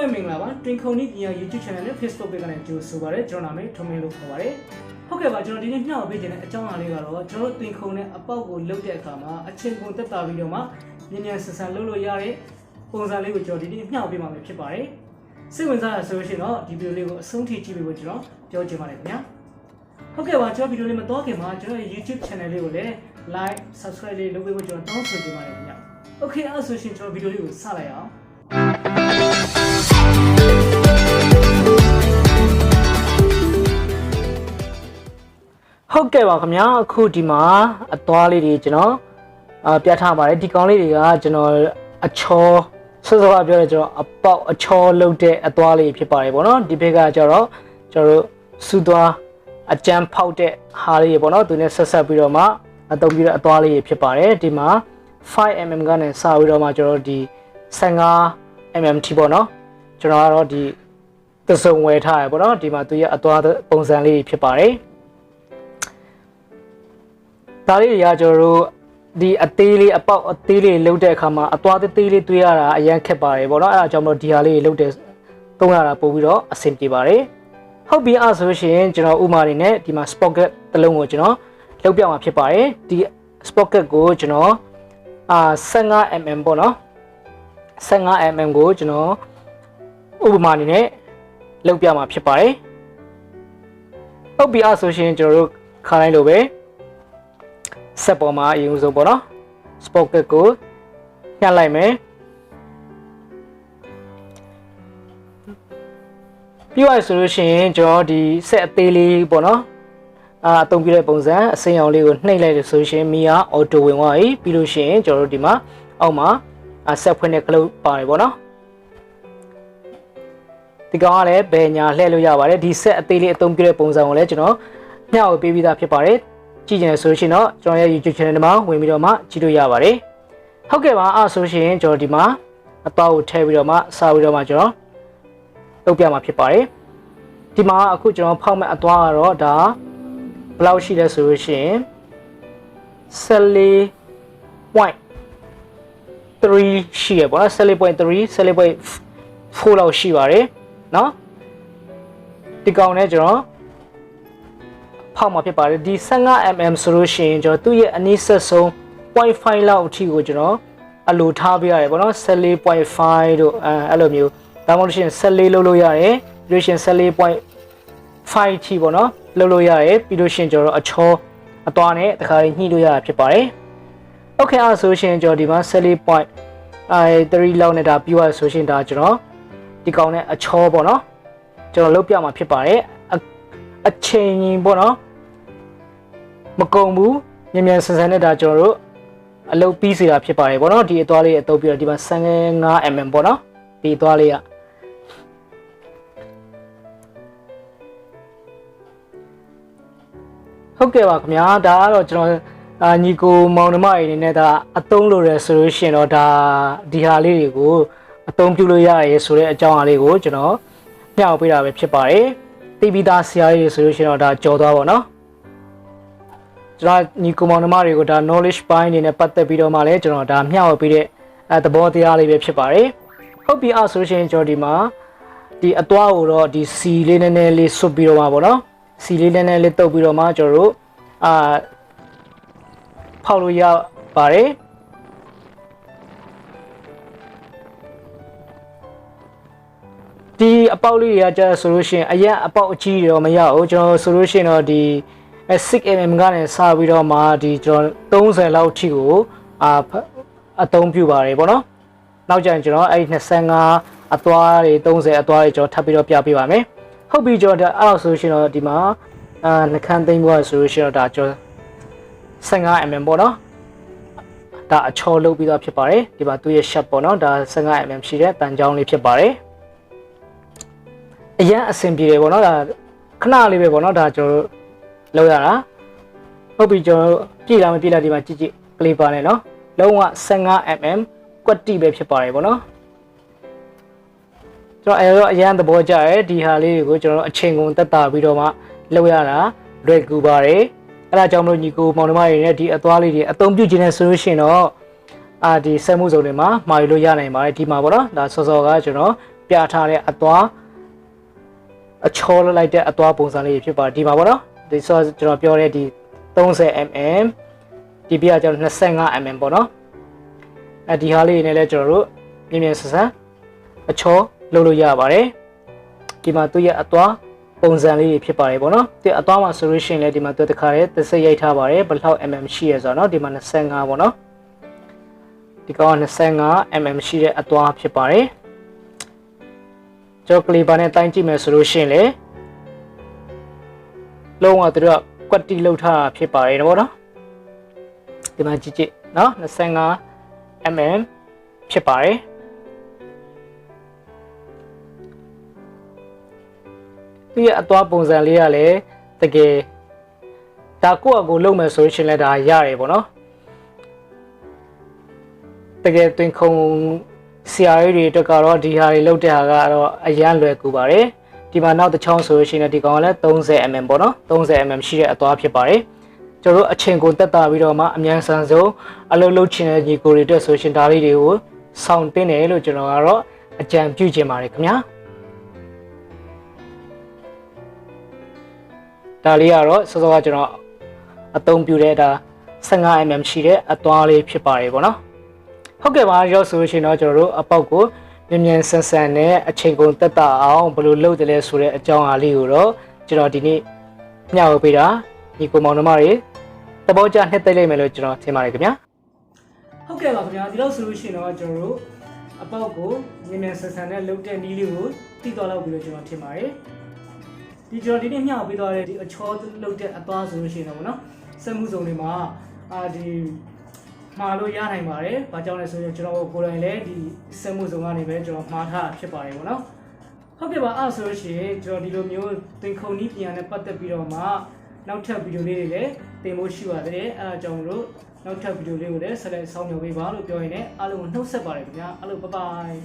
ကဲ့မင်္ဂလာပါတွင်ခုံနီးပြည် YouTube channel နဲ့ Facebook page ကနေကြိုဆိုပါရစေကျွန်တော်နာမည်ထုံမင်းလို့ခေါ်ပါရစေဟုတ်ကဲ့ပါကျွန်တော်ဒီနေ့မျှဝေပေးခြင်းတဲ့အကြောင်းအရာလေးကတော့ကျွန်တော်တွင်ခုံနဲ့အပေါက်ကိုလှုပ်တဲ့အခါမှာအချင်းကုန်တက်တာပြီးတော့မှညဉ့်ညံဆန်ဆန်လှုပ်လို့ရတဲ့ပုံစံလေးကိုကျွန်တော်ဒီနေ့မျှဝေပေးမှာဖြစ်ပါတယ်စိတ်ဝင်စားရဆိုလို့ရှိရင်တော့ဒီဗီဒီယိုလေးကိုအဆုံးထိကြည့်ပေးဖို့ကျွန်တော်ပြောချင်ပါတယ်ခင်ဗျာဟုတ်ကဲ့ပါကျွန်တော်ဗီဒီယိုလေးမတော်ခင်မှာကျွန်တော်ရဲ့ YouTube channel လေးကိုလည်း like subscribe လေးလုပ်ပေးဖို့ကျွန်တော်တောင်းဆိုချင်ပါတယ်ခင်ဗျာโอเคအဲ့ဆိုရှင်ကျွန်တော်ဗီဒီယိုလေးကိုစလိုက်အောင်ဟုတ်ကဲ့ပါခင်ဗျာအခုဒီမှာအသွားလေးတွေကျွန်တော်ပြထားပါတယ်ဒီကောင်လေးတွေကကျွန်တော်အချောစောစောကပြောတယ်ကျွန်တော်အပေါက်အချောလုပ်တဲ့အသွားလေးဖြစ်ပါတယ်ပေါ့နော်ဒီဘက်ကကျတော့ကျွန်တော်တို့စူသွားအကြမ်းဖောက်တဲ့ဟာလေးပေါ့နော်သူနဲ့ဆက်ဆက်ပြီးတော့မှအသုံးပြုတဲ့အသွားလေးဖြစ်ပါတယ်ဒီမှာ 5mm ကနေစပြီးတော့မှကျွန်တော်ဒီ 15mm ထိပေါ့နော်ကျွန်တော်ကတော့ဒီသစုံဝယ်ထားရပေါ့နော်ဒီမှာသူရဲ့အသွားပုံစံလေးဖြစ်ပါတယ်ဒါလေးတွေကကျွန်တော်တို့ဒီအသေးလေးအပေါက်အသေးလေးလှုပ်တဲ့အခါမှာအသွားသေးလေးတွေးရတာအရန်ခက်ပါတယ်ပေါ့နော်အဲဒါကြောင့်မလို့ဒီဟာလေးလှုပ်တဲ့သုံးရတာပို့ပြီးတော့အဆင်ပြေပါတယ်ဟုတ်ပြီအဲ့ဆိုလို့ရှိရင်ကျွန်တော်ဥမာတွေနဲ့ဒီမှာ sprocket တစ်လုံးကိုကျွန်တော်လှုပ်ပြမှာဖြစ်ပါတယ်ဒီ sprocket ကိုကျွန်တော်15mm ပေါ့နော် 15mm ကိုကျွန်တော်ဥပမာအနေနဲ့လှုပ်ပြမှာဖြစ်ပါတယ်ဟုတ်ပြီအဲ့ဆိုရှင်ကျွန်တော်တို့ခါတိုင်းလိုပဲဆက်ပေါ်မှာအရင်ဆုံးပေါ့နော် sprocket ကိုညှပ်လိုက်မယ်ပြီးသွားဆိုလို့ရှိရင်ကျွန်တော်ဒီဆက်အသေးလေးပေါ့နော်အသုံးပြတဲ့ပုံစံအစိမ်းအောင်လေးကိုနှိပ်လိုက်လို့ဆိုရှင်မီယာအော်တိုဝင်သွားပြီပြီးလို့ရှိရင်ကျွန်တော်တို့ဒီမှာအောက်မှာဆက်ဖွင့်တဲ့ကလုတ်ပါတယ်ပေါ့နော်ဒီကောင်ကလည်းဘယ်ညာလှည့်လို့ရပါတယ်ဒီဆက်အသေးလေးအသုံးပြတဲ့ပုံစံကိုလည်းကျွန်တော်မျှဝေပေးပြီးသားဖြစ်ပါတယ်ကြည့်ကြတယ်ဆိုရှင်တော့ကျွန်တော်ရဲ့ YouTube channel မှာဝင်ပြီးတော့မှကြည့်လို့ရပါတယ်ဟုတ်ကဲ့ပါအဲ့ဆိုရှင်ကျွန်တော်ဒီမှာအတော့ကိုထည့်ပြီးတော့မှစားပြီးတော့မှကျွန်တော်လုပ်ပြမှာဖြစ်ပါတယ်ဒီမှာအခုကျွန်တော်ဖောက်မဲ့အသွားကတော့ဒါဘယ်လောက်ရှိလဲဆိုလို့ရှိရင်14.3ရှိရပေါ့နော်14.3 14.4လောက်ရှိပါတယ်เนาะဒီကောင်နဲ့ကျွန်တော်ဖောက်မှာဖြစ်ပါတယ်ဒီ 15mm ဆိုလို့ရှိရင်ကျွန်တော်သူ့ရဲ့အနည်းဆက်ဆုံး 0.5 လောက်အထိကိုကျွန်တော်အလိုထားပေးရတယ်ပေါ့နော် 14.5 တို့အဲ့လိုမျိုးဒါမှမဟုတ်ရှင်14လုပ်လို့ရတယ်ပြီးလို့ရှင်14.5 ထိပေါ့နော်လုပ်လို့ရတယ်ပြီးလို့ရှင်ကျွန်တော်အချောအသွားနဲ့တခါညှိလို့ရတာဖြစ်ပါတယ်โอเคအဲ့ဆိုရှင်ကျွန်တော်ဒီမှာ14.3 လောက်နဲ့ဒါပြီးသွားဆိုရှင်ဒါကျွန်တော်ဒီကောင်နဲ့အချောပေါ့နော်ကျွန်တော်လုပ်ပြမှာဖြစ်ပါတယ်အချိန်ကြီးပေါ့နော်မကုန်ဘူးမြန်မြန်ဆန်ဆန်နဲ့ဒါကျွန်တော်တို့အလုပ်ပြီးစီတာဖြစ်ပါတယ်ပေါ့နော်ဒီအသွားလေးအသုံးပြီးတော့ဒီမှာ 15mm ပေါ့နော်ဒီအသွားလေးကဟုတ်ကဲ့ပါခင်ဗျာဒါကတော့ကျွန်တော်ညီကိုမောင်နှမတွေအနေနဲ့ဒါအသုံးလို့ရဆိုလို့ရှိရင်တော့ဒါဒီဟာလေးတွေကိုအသုံးပြုလို့ရရဲဆိုတဲ့အကြောင်းအရာလေးကိုကျွန်တော်မျှဝေပေးတာပဲဖြစ်ပါတယ်တိပိသားဆရာကြီးဆိုလို့ရှိရင်တော့ဒါကြော်သွားပါတော့ကျွန်တော်ညီကိုမောင်နှမတွေကိုဒါ knowledge ပိုင်းအနေနဲ့ပတ်သက်ပြီးတော့မှလည်းကျွန်တော်ဒါမျှဝေပေးတဲ့သဘောတရားလေးပဲဖြစ်ပါတယ်ဟုတ်ပြီအဲ့ဆိုလို့ရှိရင်ကျွန်တော်ဒီမှာဒီအသွားကိုတော့ဒီစီလေးနည်းနည်းလေးဆွတ်ပြီးတော့မှာပေါ့နော်စီလေးနည်းနည်းလေးတုပ်ပြီးတော့မှကျွန်တော်တို့ဖောက်လို့ရပါတယ်ဒီအပေါက်လေးတွေကကြာဆိုလို့ရှိရင်အရင်အပေါက်အကြီးတွေတော့မရဘူးကျွန်တော်ဆိုလို့ရှိရင်တော့ဒီ 6mm ကနေစပြီးတော့မှဒီကျွန်တော်30လောက်ထိကိုအသုံးပြုပါတယ်ပေါ့နော်နောက်ကျရင်ကျွန်တော်အဲ့25အသွားတွေ30အသွားတွေကျွန်တော်ထပ်ပြီးတော့ပြပေးပါမယ်ဟုတ်ပြီကျွန်တော်အဲ့လောက်ဆိုရှင်တော့ဒီမှာနှခမ်းသိမ်းဖို့ဆိုလို့ရှိရင်တော့ဒါကျွန်တော် 15mm ပေါ့နော်ဒါအချောလုပ်ပြီးတော့ဖြစ်ပါတယ်ဒီမှာသူ့ရဲ့ shape ပေါ့နော်ဒါ 15mm ရှိတဲ့တန်ချောင်းလေးဖြစ်ပါတယ်အရင်အဆင်ပြေတယ်ပေါ့နော်ဒါခဏလေးပဲပေါ့နော်ဒါကျွန်တော်လောက်ရတာဟုတ်ပြီကျွန်တော်ပြည့်လာမပြည့်လာဒီမှာကြည့်ကြည့်ကလေးပါနဲ့နော်လုံးဝ 15mm ကွက်တိပဲဖြစ်ပါတယ်ပေါ့နော်ကျွန်တော်အဲ့တော့အရင်သဘောကျတယ်ဒီဟာလေးတွေကိုကျွန်တော်အချိန်ကုန်တက်တာပြီးတော့မှလောက်ရတာလွယ်ကူပါတယ်အဲ့ဒါကြောင့်မလို့ညီကိုမောင်နှမတွေနဲ့ဒီအသွားလေးတွေအသုံးပြုခြင်းနဲ့ဆိုလို့ရှိရင်တော့ဒီစက်မှုစုံတွေမှာမှာယူလို့ရနိုင်ပါတယ်ဒီမှာပေါ့နော်ဒါစောစောကကျွန်တော် ပြထားတဲ့အသွားအချောလိုက်တဲ့အသွားပုံစံလေးဖြစ်ပါတယ်ဒီမှာပေါ့နော်ဒီဆိုကျွန်တော်ပြောတဲ့ဒီ 30mm ဒီပြကျွန်တော် 25mm ပေါ့နော်ဒီဟာလေးနဲ့လည်းကျွန်တော်တို့မြင်မြင်ဆန်ဆန်အချောလုပ်လို့ရပါတယ်ဒီမှာသူ့ရဲ့အသွားပုံစံလေးဖြစ်ပါတယ်ပေါ့နော်ဒီအသွားမှာဆိုလို့ရှိရင်လည်းဒီမှာသူတခါလေးတစ်စိတ်ရိုက်ထားပါတယ်ဘယ်လောက် mm ရှိရဆိုတော့ဒီမှာ25ပေါ့နော်ဒီကောင်က25mm ရှိတဲ့အသွားဖြစ်ပါတယ်ကျွန်တော်ကလီပါနဲ့တိုင်းကြည့်မယ်ဆိုလို့ရှိရင်လေလုံးဝသူတို့ကကွက်တီလောက်ထားတာဖြစ်ပါတယ်နော်နော်ဒီမှာကြည့်ကြည့်နော် 25mm ဖြစ်ပါတယ်ဒီအသွားပုံစံလေးကလည်းတကယ်ဒါကိုယ့်အကိုလုံးမယ်ဆိုရင်လည်းဒါရတယ်ပေါ့နော်တကယ်တွင်ခုံဆရာကြီးတွေတက်ကတော့ဒီဟာတွေလောက်တဲ့ဟာကတော့အရန်လွယ်ကူပါတယ်ဒီမှာနောက်တစ်ချောင်းဆိုလို့ရှိရင်ဒီကောင်ကလည်း 30mm ပေါ့နော် 30mm ရှိတဲ့အသွားဖြစ်ပါတယ်ကျွန်တော်တို့အချိန်ကိုတက်တာပြီးတော့မှအမြန်ဆန်ဆုံးအလုပ်လုပ်ချင်တဲ့ညီကိုတွေတက်ဆိုရှင်ဒါလေးတွေကိုစောင့်တင်းတယ်လို့ကျွန်တော်ကတော့အကြံပြုချင်ပါတယ်ခင်ဗျာဒါလေးကတော့စောစောကကျွန်တော်အသုံးပြုတဲ့ဒါ 15mm ရှိတဲ့အသွားလေးဖြစ်ပါတယ်ပေါ့နော်ဟုတ်ကဲ့ပါရောက်ဆိုလို့ရှိရင်တော့ကျွန်တော်တို့အပေါက်ကိုမြင်မြန်ဆန်ဆန်နဲ့အချိန်ကုန်တက်တာအောင်ဘယ်လိုလုပ်တယ်လဲဆိုတဲ့အကြောင်းအရာလေးကိုတော့ကျွန်တော်ဒီနေ့မျှဝေပေးတာညီကိုမောင်နှမတွေသဘောကျနှစ်သိမ့်လိုက်မယ်လို့ကျွန်တော်ထင်ပါတယ်ခင်ဗျာဟုတ်ကဲ့ပါခင်ဗျာဒီလောက်ဆိုလို့ရှိရင်တော့ကျွန်တော်တို့အပေါက်ကိုမြင်မြန်ဆန်ဆန်နဲ့လုပ်တဲ့နည်းလေးကိုသိသွားလောက်ပြီလို့ကျွန်တော်ထင်ပါတယ်ဒီကျွန်တော်ဒီနေ့မျှဝေပေးသွားတဲ့ဒီအချောလုပ်တဲ့အသွားဆိုလို့ရှိရင်တော့ဗောနော်စက်မှုစုံတွေမှာဒီမှားလို့ရနိုင်ပါတယ်။ဘာကြောင့်လဲဆိုရင်ကျွန်တော်ကိုယ်တိုင်လည်းဒီစက်မှုစုံကနေပဲကျွန်တော်မှားထားဖြစ်ပါတယ်ဗောနော်။ဟုတ်ကဲ့ပါအဲ့ဆိုလို့ရှိရင်ကျွန်တော်ဒီလိုမျိုးသင်ခုံနည်းပြန်နဲ့ပတ်သက်ပြီးတော့မှနောက်ထပ်ဗီဒီယိုလေးတွေလည်းသင်ဖို့ရှိပါတယ်။အဲဒါကြောင့်မလို့နောက်ထပ်ဗီဒီယိုလေးကိုလည်းဆက်လက်ဆောင်ရွက်ပေးပါလို့ပြောရင်းနဲ့အားလုံးကိုနှုတ်ဆက်ပါတယ်ခင်ဗျာ။အားလုံးဘိုင်ဘိုင်